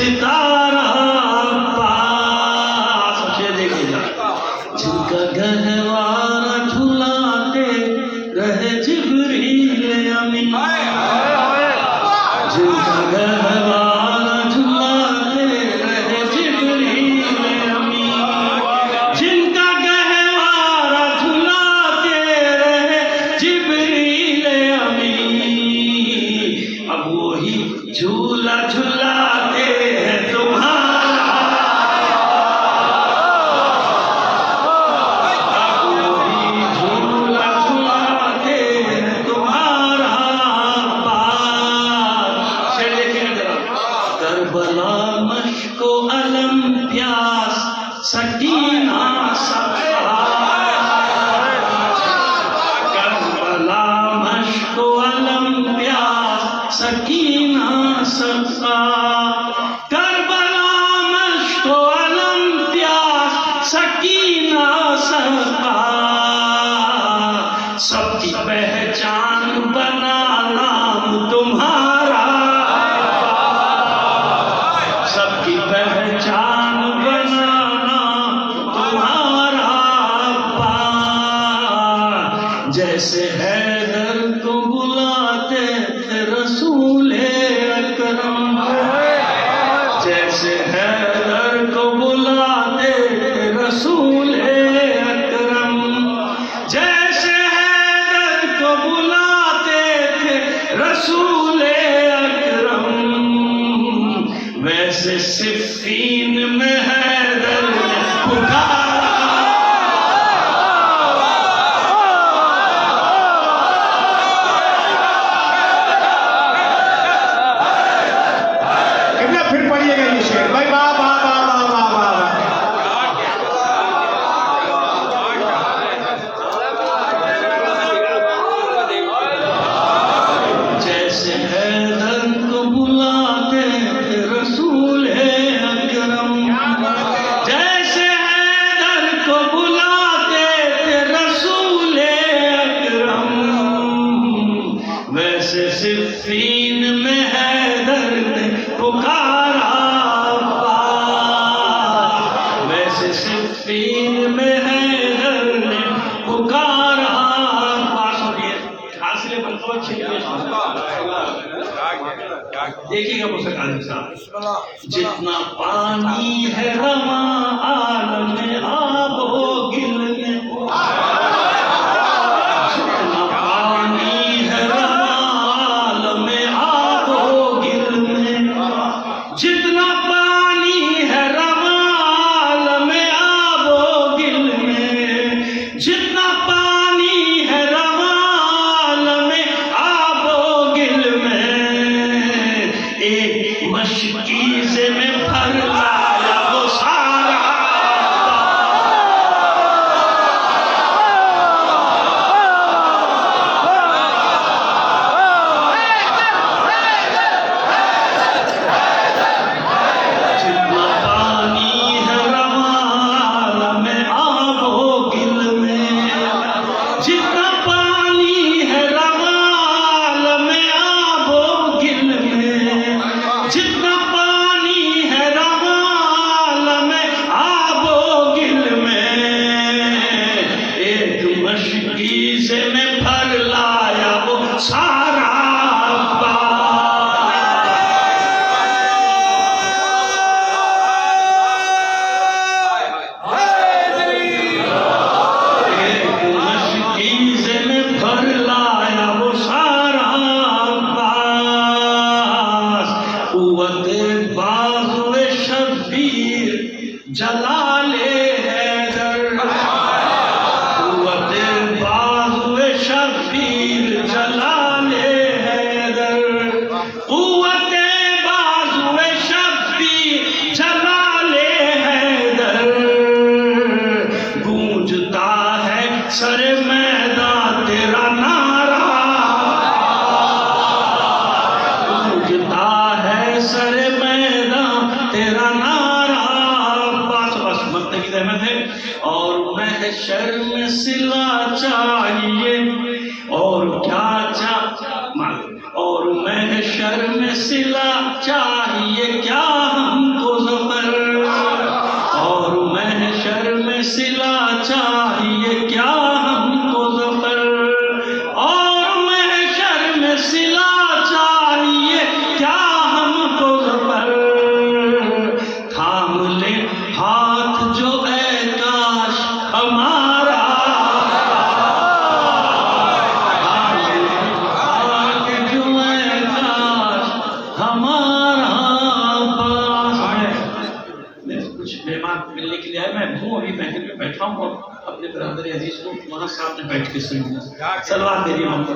सितारा पास। देखिएगा, जिनका गहवारा झुलाते रहे जिब्रील अमीन, जिनका गहवारा झुलाते रहे जिब्रील अमीन, जिनका गहवारा झुलाते रहे जिब्रील अमीन, अब वही झूला झुलाते हैं तुम्हारा, अब वही झूला झुलाते हैं तुम्हारा पार। से लेकिन करबला मश्को अलम प्यास सकीना सफा, करबला मश्को अलम प्यास सकीना सफा, करबला मश्को अलम प्यास सकीना सफा, सबकी पहचान बना नाम तुम्हारा, सबकी पहचान बना नाम तुम्हारा पार। जैसे हैदर को बुलाते थे रसूले अकरम, जैसे हैदर को बुलाते थे रसूले अकरम, जैसे हैदर को बुलाते थे रसूले अकरम, वैसे सिफ़ीन में हैदर ने पुकारा, फिर पढ़िएगा ये शेर भाई। वाह वाह वाह वाह वाह वाह। जैसे हैदर को बुलाते थे रसूल अकरम, जैसे हैदर को बुलाते थे रसूल अकरम, वैसे सिफ़ीन में हैदर ने पुकारा पार, वैसे सिफ़ीन में हैदर ने पुकारा पार। सुनिए, हासिल बंदोबस्त छिड़िए, देखिएगा मुझसे जितना पानी है रवा आलम आबो गिल में, जितना पानी है रवा आलम आबो गिल में, जितना पानी है रवा आलम आबो गिल में, जितना पानी है रवा आलम आबो गिल में, एक मशकीज़े में भर लाया वो सारा जितना पानी है रवाल में आबो गिल में, जितना पानी है रवाल में आबो गिल में, जितना पानी है रवाल में आबो गिल में, एक मशकीज़े में भर लाया वो सारा जलाले हैदर, कुव्वते बाज़ुए शब्बीर जलाले हैदर, कुव्वते बाज़ुए शब्बीर जलाले हैदर, गूंजता है सरे मैदान तेरा नारा, गूंजता है सरे मैदान तेरा नारा। और महशर में सिला चाहिए और क्या और महशर में सिला चाहिए क्या हम मैं हूँ अभी महफिल में बैठा हूँ और अपने बरादर अजीज को वहाँ सामने बैठ के सुनूंगा। सलवात मेरी मोहम्मद